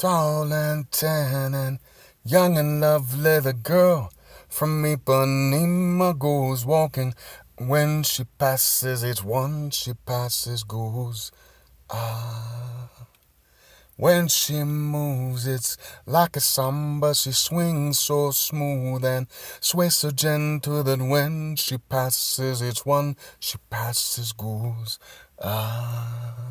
Tall and tan and young and lovely, the girl from Ipanema goes walking. When she passes, each one she passes goes. Ah. When she moves, it's like a samba. She swings so smooth and sways so gentle that when she passes, each one she passes goes. Ah.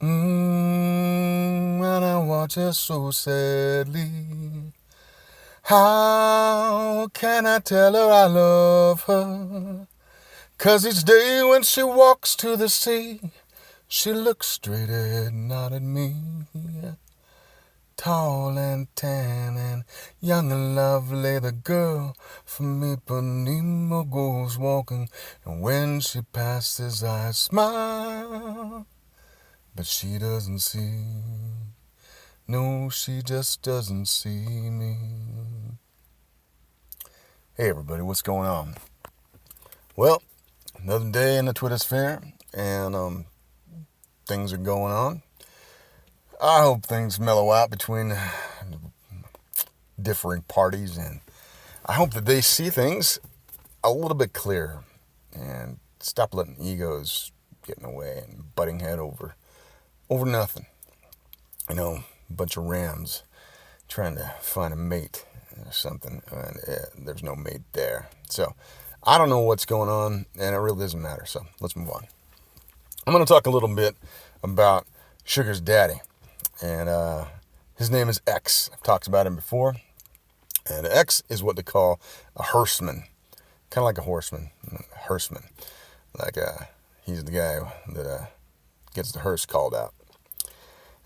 And I watch her so sadly. How can I tell her I love her? 'Cause each day when she walks to the sea, she looks straight ahead, not at me. Tall and tan and young and lovely, the girl from Ipanema goes walking. And when she passes, I smile. But she doesn't see. No, she just doesn't see me. Hey everybody, what's going on? Well, another day in the Twitter sphere, and things are going on. I hope things mellow out between differing parties, and I hope that they see things a little bit clearer and stop letting egos get in the way and butting head over nothing. A bunch of rams trying to find a mate or something, and there's no mate there. So I don't know what's going on, and it really doesn't matter. So let's move on. I'm going to talk a little bit about Sugar's daddy, and his name is X. I've talked about him before, and X is what they call a hearseman, kind of like a horseman, hearseman. Like he's the guy that gets the hearse called out.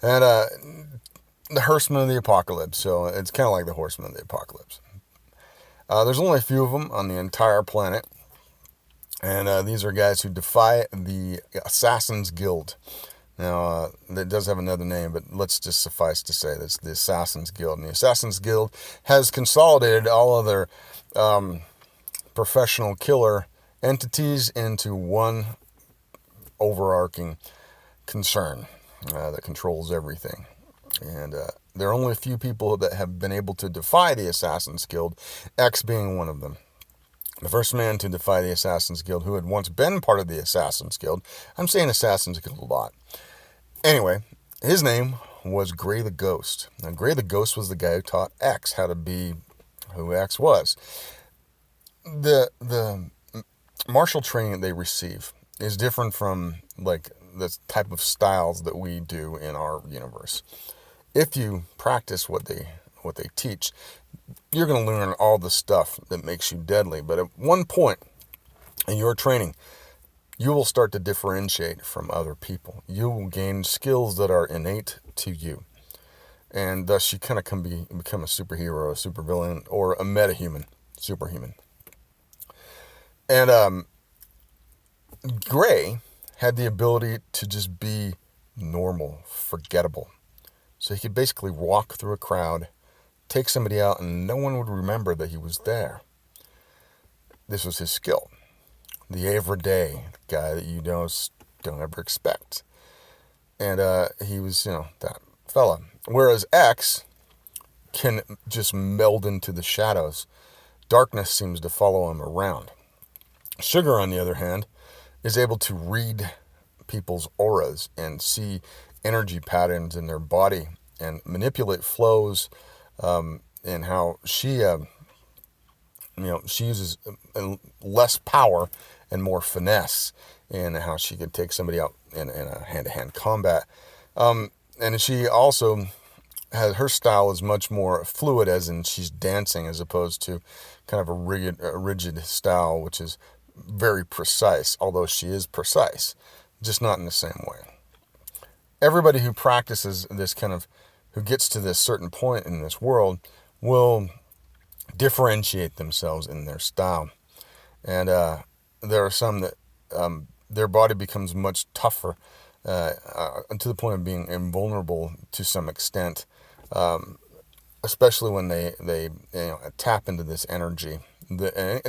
And the Hearsemen of the Apocalypse, so it's kind of like the Horsemen of the Apocalypse. There's only a few of them on the entire planet, and these are guys who defy the Assassin's Guild. Now, it does have another name, but let's just suffice to say that's the Assassin's Guild. And the Assassin's Guild has consolidated all other professional killer entities into one overarching concern that controls everything. And there are only a few people that have been able to defy the Assassin's Guild, X being one of them. The first man to defy the Assassin's Guild, who had once been part of the Assassin's Guild. I'm saying Assassin's Guild a lot. Anyway, his name was Gray the Ghost. Now, Gray the Ghost was the guy who taught X how to be who X was. The martial training that they receive is different from like the type of styles that we do in our universe. If you practice what they teach, you're going to learn all the stuff that makes you deadly. But at one point in your training, you will start to differentiate from other people. You will gain skills that are innate to you. And thus you kind of become a superhero, a supervillain, or a metahuman, superhuman. And Gray had the ability to just be normal, forgettable. So he could basically walk through a crowd, take somebody out, and no one would remember that he was there. This was his skill. The everyday guy that you don't ever expect. And he was, that fella. Whereas X can just meld into the shadows. Darkness seems to follow him around. Sugar, on the other hand, is able to read people's auras and see energy patterns in their body and manipulate flows, and how she uses less power and more finesse in how she could take somebody out in a hand-to-hand combat. And she also her style is much more fluid, as in she's dancing, as opposed to kind of a rigid style, which is very precise, although she is precise, just not in the same way. Everybody who practices this who gets to this certain point in this world will differentiate themselves in their style. And there are some that their body becomes much tougher to the point of being invulnerable to some extent, especially when they tap into this energy. And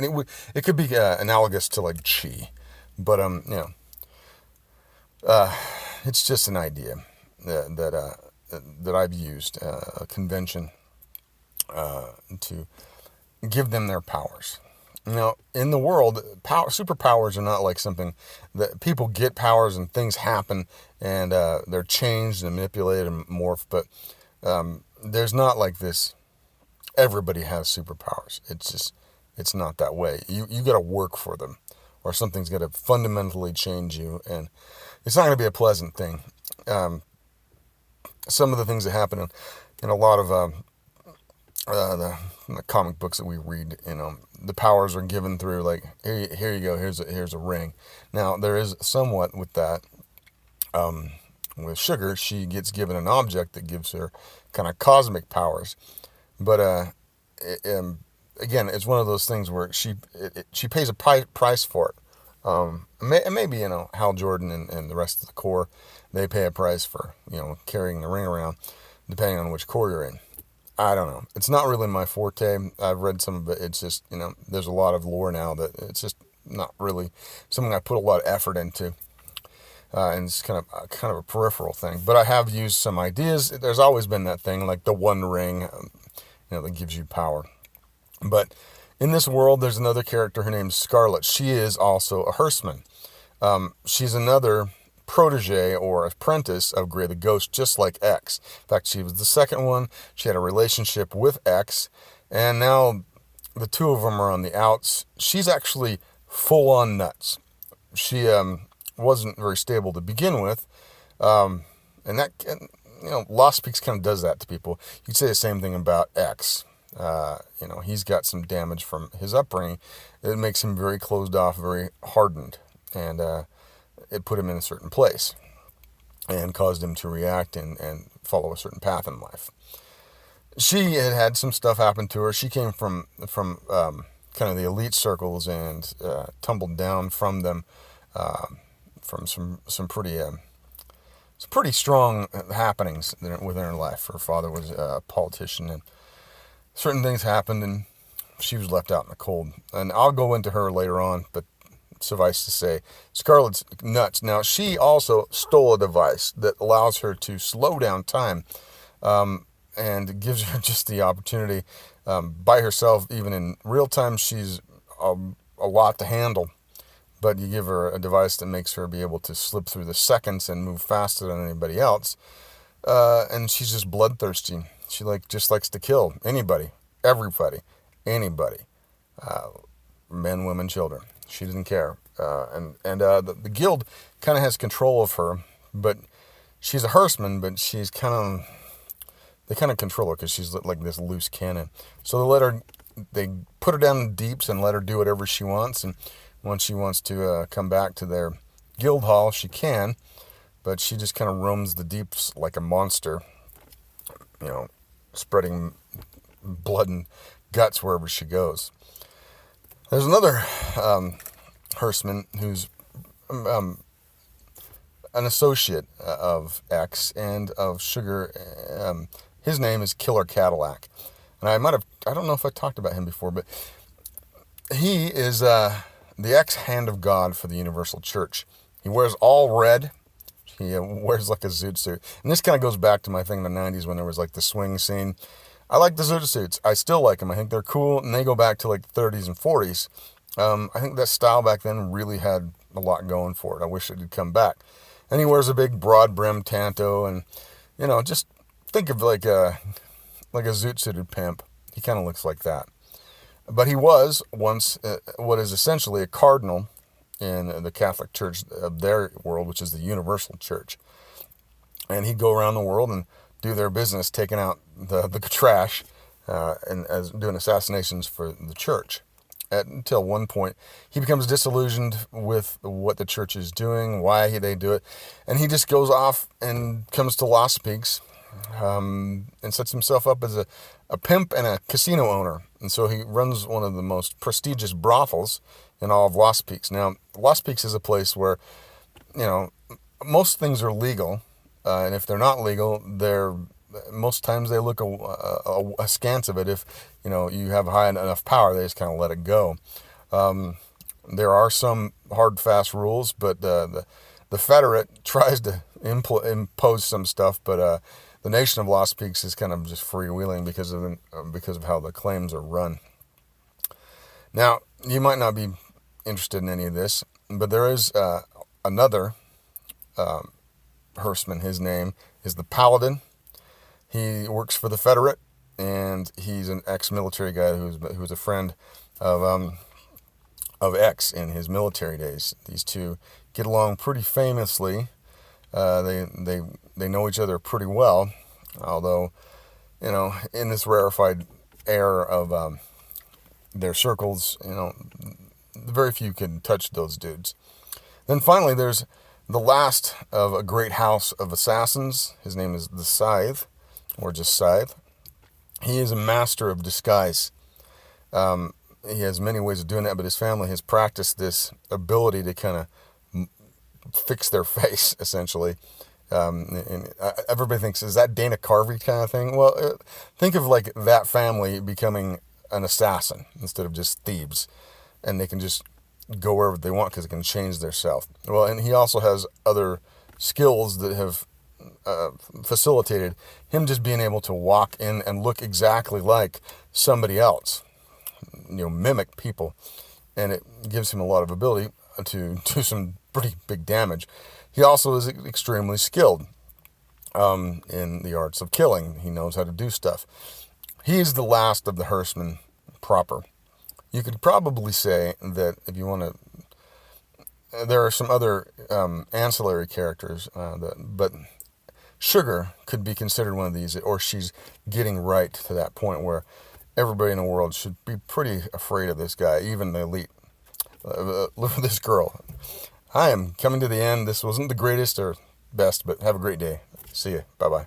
it could be analogous to like chi, but it's just an idea that that I've used, a convention, to give them their powers. In the world, superpowers are not like something that people get powers and things happen and they're changed and manipulated and morphed. But there's not like this. Everybody has superpowers. It's not that way. You got to work for them, or something's got to fundamentally change you, and it's not going to be a pleasant thing. Some of the things that happen in a lot of the comic books that we read, the powers are given through like, here you go, here's a ring. Now there is somewhat with that. With Sugar, she gets given an object that gives her kind of cosmic powers, but again, it's one of those things where she pays a price for it. And maybe Hal Jordan and the rest of the Corps, they pay a price for carrying the ring around, depending on which Corps you're in. I don't know. It's not really my forte. I've read some of it. It's just, there's a lot of lore now that it's just not really something I put a lot of effort into. And it's kind of a peripheral thing. But I have used some ideas. There's always been that thing, like the one ring, that gives you power. But in this world, there's another character. Her name's Scarlet. She is also a Hearseman. She's another protege or apprentice of Gray the Ghost, just like X. In fact, she was the second one. She had a relationship with X, and now the two of them are on the outs. She's actually full on nuts. She wasn't very stable to begin with, and that Lost Peaks kind of does that to people. You'd say the same thing about X. He's got some damage from his upbringing. It makes him very closed off, very hardened, and it put him in a certain place and caused him to react and follow a certain path in life. She had some stuff happen to her. She came from kind of the elite circles and tumbled down from them, from some pretty strong happenings within her life. Her father was a politician, and certain things happened, and she was left out in the cold. And I'll go into her later on, but suffice to say, Scarlet's nuts. Now, she also stole a device that allows her to slow down time, and gives her just the opportunity, by herself, even in real time, she's a lot to handle. But you give her a device that makes her be able to slip through the seconds and move faster than anybody else. And she's just bloodthirsty. She just likes to kill anybody, everybody, anybody, men, women, children. She didn't care. The guild kind of has control of her, but she's a Hearseman, but they kind of control her because she's like this loose cannon. So they put her down in the deeps and let her do whatever she wants. And once she wants to come back to their guild hall, she can, but she just kind of roams the deeps like a monster, spreading blood and guts wherever she goes. There's another Hearseman who's an associate of X and of Sugar. His name is Killer Cadillac. And I don't know if I talked about him before, but he is the X-Hand of God for the Universal Church. He wears all red. He wears like a zoot suit. And this kind of goes back to my thing in the 90s when there was like the swing scene. I like the zoot suits. I still like them. I think they're cool. And they go back to like the 30s and 40s. I think that style back then really had a lot going for it. I wish it had come back. And he wears a big broad brim tanto. And, just think of like a zoot suited pimp. He kind of looks like that. But he was once what is essentially a cardinal in the Catholic Church of their world, which is the Universal Church. And he'd go around the world and do their business, taking out the trash and as doing assassinations for the church. Until one point, he becomes disillusioned with what the church is doing, why they do it. And he just goes off and comes to Lost Peaks and sets himself up as a pimp and a casino owner. And so he runs one of the most prestigious brothels in all of Lost Peaks. Now, Lost Peaks is a place where, most things are legal. And if they're not legal, most times they look askance of it. If, you have high enough power, they just kind of let it go. There are some hard, fast rules, but the Federate tries to impose some stuff, but The nation of Lost Peaks is kind of just freewheeling because of how the claims are run. Now, you might not be interested in any of this, but there is another Hearseman. His name is the Paladin. He works for the Federate, and he's an ex-military guy who's a friend of X in his military days. These two get along pretty famously. They know each other pretty well, although, in this rarefied air of their circles, very few can touch those dudes. Then finally, there's the last of a great house of assassins. His name is the Scythe, or just Scythe. He is a master of disguise. He has many ways of doing that, but his family has practiced this ability to kind of fix their face, essentially. And everybody thinks, is that Dana Carvey kind of thing? Well, think of like that family becoming an assassin instead of just thieves, and they can just go wherever they want because it can change their self. Well, and he also has other skills that have facilitated him just being able to walk in and look exactly like somebody else, mimic people, and it gives him a lot of ability to do some pretty big damage. He also is extremely skilled in the arts of killing. He knows how to do stuff. He's the last of the Hearsemen proper. You could probably say that if you want to, there are some other ancillary characters, but Sugar could be considered one of these, or she's getting right to that point where everybody in the world should be pretty afraid of this guy, even the elite. Look at this girl. I am coming to the end. This wasn't the greatest or best, but have a great day. See you. Bye-bye.